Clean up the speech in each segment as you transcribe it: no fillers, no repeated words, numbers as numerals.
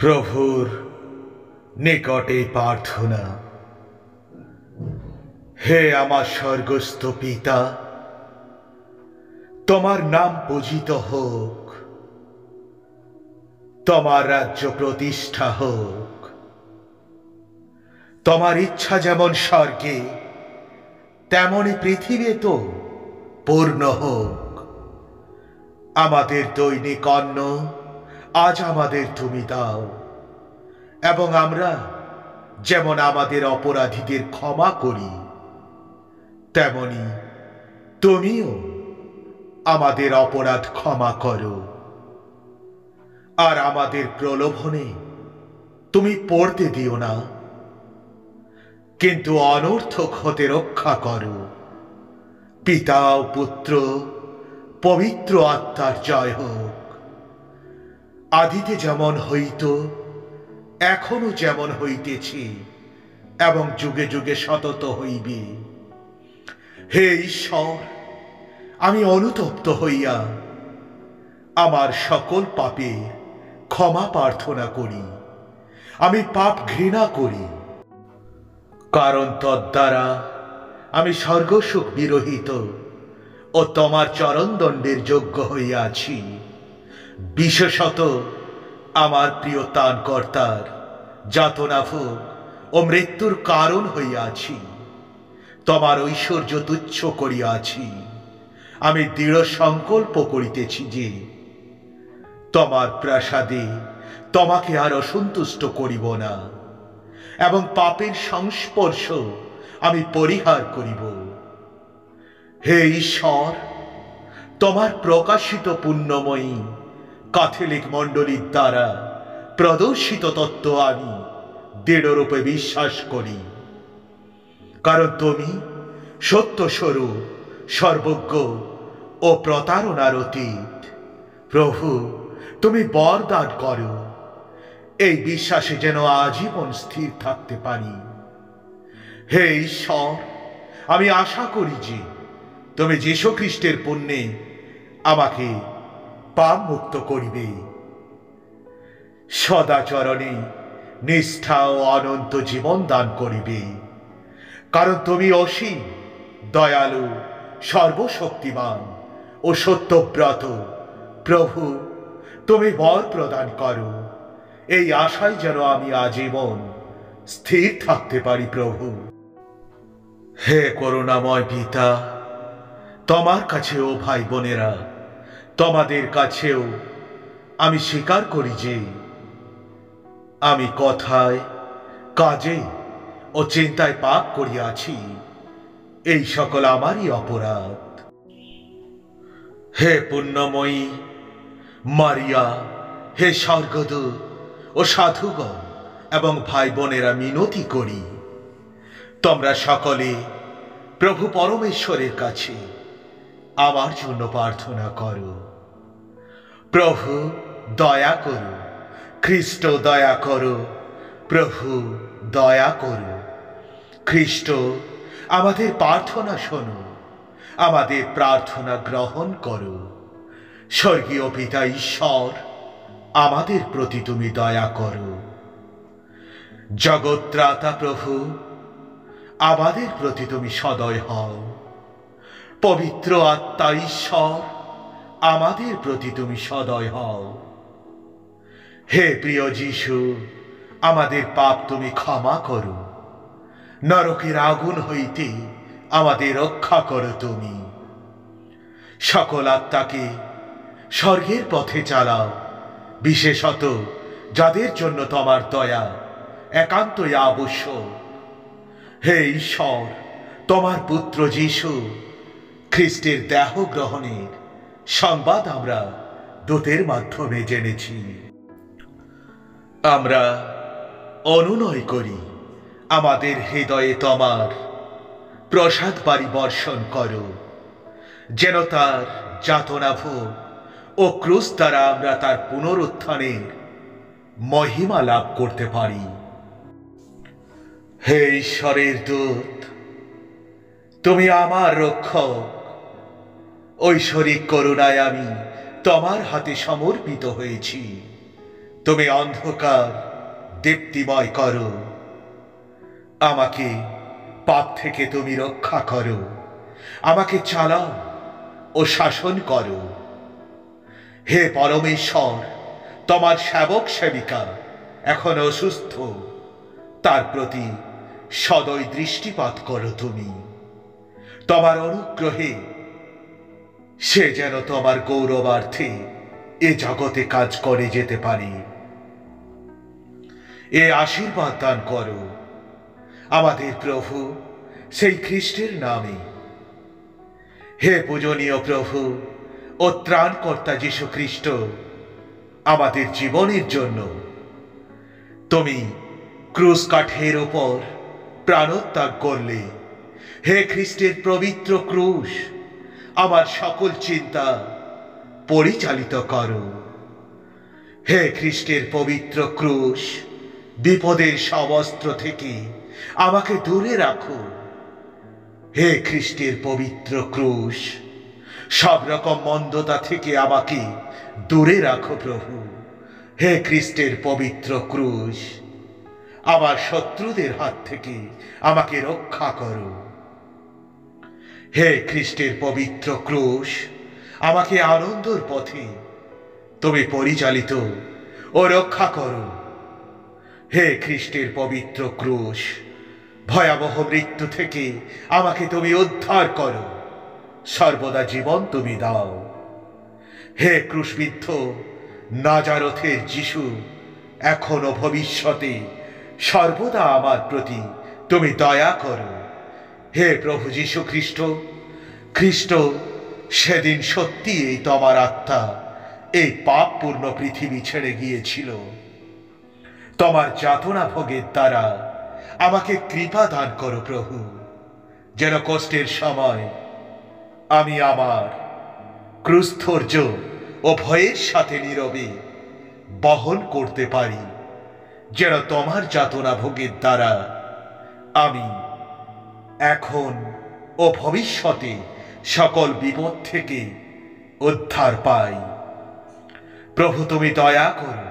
প্রভুর নিকটে প্রার্থনা। হে আমার স্বর্গস্থ পিতা, তোমার নাম পূজিত হোক, তোমার রাজ্য প্রতিষ্ঠা হোক, তোমার ইচ্ছা যেমন স্বর্গে তেমনি পৃথিবীতে পূর্ণ হোক। আমাদের দৈনিক অন্ন আজ আমাদের তুমি দাও, এবং আমরা যেমন আমাদের অপরাধীদের ক্ষমা করি তেমনি তুমিও আমাদের অপরাধ ক্ষমা করো। আর আমাদের প্রলোভনে তুমি পড়তে দিও না, কিন্তু অনর্থক হতে রক্ষা করো। পিতা ও পুত্র পবিত্র আত্মার জয় হোক, আদিতে যেমন হইত এখনো যেমন হইতেছে এবং যুগে যুগে সতত হইবে। হে ঈশ্বর, আমি অনুতপ্ত হইয়া আমার সকল পাপের ক্ষমা প্রার্থনা করি। আমি পাপ ঘৃণা করি, কারণ তদ্বারা আমি স্বর্গসুখ বিরহিত ও তোমার চরণদণ্ডের যোগ্য হইয়াছি। বিশেষত আমার প্রিয় ত্রাণকর্তার যাতনা ভোগ ও মৃত্যুর কারণ হইয়াছি। তোমার ঐশ্বর্য তুচ্ছ করিয়াছি। আমি দৃঢ় সংকল্প করিতেছি যে তোমার প্রাসাদে তোমাকে আর অসন্তুষ্ট করিব না, এবং পাপের সংস্পর্শ আমি পরিহার করিব। হে ঈশ্বর, তোমার প্রকাশিত পুণ্যময়ী ক্যাথলিক মণ্ডলীর দ্বারা প্রদর্শিত তত্ত্ব আমি দৃঢ়রূপে বিশ্বাস করি, কারণ তুমি সত্যস্বরূপ, সর্বজ্ঞ ও প্রতারণার অতীত। প্রভু, তুমি বরদান করো এই বিশ্বাসে যেন আজীবন স্থির থাকতে পারি। হে ঈশ্বর, আমি আশা করি যে তুমি যীশু খ্রিস্টের পুণ্যে আমাকে পাপ মুক্ত করিবে, সদাচরণে নিষ্ঠা ও অনন্ত জীবন দান করিবে, কারণ তুমি অসীম, দয়ালু, সর্বশক্তিমান ও সত্যব্রত। প্রভু, তুমি বর প্রদান করো এই আশায় যেন আমি আজীবন স্থির থাকতে পারি। প্রভু, হে করুণাময় পিতা, তোমার কাছেও ভাই বোনেরা, তোমাদের কাছেও আমি স্বীকার করি যে আমি কথায়, কাজে ও চিন্তায় পাপ করিয়াছি। এই সকল আমারই অপরাধ। হে পুণ্যময়ী মারিয়া, হে স্বর্গদূত ও সাধুগণ এবং ভাই বোনেরা, মিনতি করি তোমরা সকলে প্রভু পরমেশ্বরের কাছে আমার জন্য প্রার্থনা করো। প্রভু দয়া করো, খ্রিস্ট দয়া করো, প্রভু দয়া করো। খ্রিস্ট আমাদের প্রার্থনা শোনো, আমাদের প্রার্থনা গ্রহণ করো। স্বর্গীয় পিতা ঈশ্বর, আমাদের প্রতি তুমি দয়া করো। জগত্রাতা প্রভু, আমাদের প্রতি তুমি সদয় হও। পবিত্র আত্মা ঈশ্বর, আমাদের প্রতি তুমি সদয় হও। হে প্রিয় যীশু, আমাদের পাপ তুমি ক্ষমা করো। নরকের আগুন হইতে আমাদের রক্ষা করো তুমি। সকল আত্মাকে স্বর্গের পথে চালাও, বিশেষত যাদের জন্য তোমার দয়া একান্তই আবশ্যক। হে ঈশ্বর, তোমার পুত্র যীশু খ্রিস্টের দেহ গ্রহণের সংবাদ আমরা দূতের মাধ্যমে জেনেছি। আমরা অনুনয় করি, আমাদের হৃদয়ে তোমার প্রসাদ বাড়ি বর্ষণ করো, যেন তার যাতনা ভোগ ও ক্রুশ দ্বারা আমরা তার পুনরুত্থানের মহিমা লাভ করতে পারি। হে ঈশ্বরের দূত, তুমি আমার রক্ষক। ঐশ্বরিক করুণায় আমি তোমার হাতে সমর্পিত হয়েছি। তুমি অন্ধকার দীপ্তিময় করো, আমাকে পাপ থেকে তুমি রক্ষা করো, আমাকে চালাও ও শাসন করো। হে পরমেশ্বর, তোমার সেবক সেবিকা এখন অসুস্থ, তার প্রতি সদয় দৃষ্টিপাত করো তুমি। তোমার অনুগ্রহে সে যেন তোমার গৌরবার্থে এ জগতে কাজ করে যেতে পারে। এ আশীর্বাদ দান করো আমাদের প্রভু সেই খ্রিস্টের নামে। হে পূজনীয় প্রভু ও ত্রাণকর্তা যীশু খ্রিস্ট, আমাদের জীবনের জন্য তুমি ক্রুশ কাঠের উপর প্রাণত্যাগ করলে। হে খ্রিস্টের পবিত্র ক্রুশ, আমার সকল চিন্তা পরিচালিত করো। হে খ্রিস্টের পবিত্র ক্রুশ, বিপদের সব অস্ত্র থেকে আমাকে দূরে রাখো। হে খ্রিস্টের পবিত্র ক্রুশ, সব রকম মন্দতা থেকে আমাকে দূরে রাখো প্রভু। হে খ্রিস্টের পবিত্র ক্রুশ, আমার শত্রুদের হাত থেকে আমাকে রক্ষা করো। হে খ্রিস্টের পবিত্র ক্রুশ, আমাকে আনন্দর পথে তুমি পরিচালিত ও রক্ষা করো। হে খ্রিস্টের পবিত্র ক্রুশ, ভয়াবহ মৃত্যু থেকে আমাকে তুমি উদ্ধার করো, সর্বদা জীবন তুমি দাও। হে ক্রুশবিদ্ধ নাজারথের যিশু, এখনো ভবিষ্যতে সর্বদা আমার প্রতি তুমি দয়া করো। হে প্রভু যীশু খ্রিস্ট, খ্রিস্ট সেদিন সত্যি এই তোমার আত্মা এই পাপপূর্ণ পৃথিবী ছেড়ে গিয়েছিল। তোমার যাতনা ভোগের দ্বারা আমাকে কৃপা দান করো প্রভু, যেন কষ্টের সময় আমি আমার ক্রুশধৈর্য ও ভয়ের সাথে নীরবে বহন করতে পারি, যেন তোমার যাতনা ভোগের দ্বারা আমি এখন ও ভবিষ্যতে সকল বিপদ থেকে উদ্ধার পাই। প্রভু তুমি দয়া করো,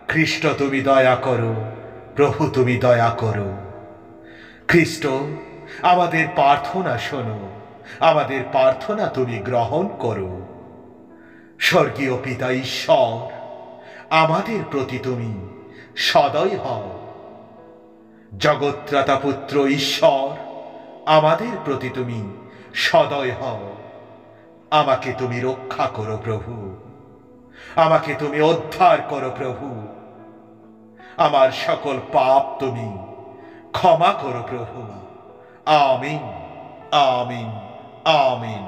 খ্রিস্ট তুমি দয়া করো, প্রভু তুমি দয়া করো। খ্রিস্ট আমাদের প্রার্থনা শোনো, আমাদের প্রার্থনা তুমি গ্রহণ করো। স্বর্গীয় পিতা ঈশ্বর, আমাদের প্রতি তুমি সদয় হও। জগত্রাতা পুত্র ঈশ্বর, আমাদের প্রতি তুমি সদয় হও। আমাকে তুমি রক্ষা করো প্রভু, আমাকে তুমি উদ্ধার করো প্রভু। আমার সকল পাপ তুমি ক্ষমা করো প্রভু। আমিন, আমিন, আমিন।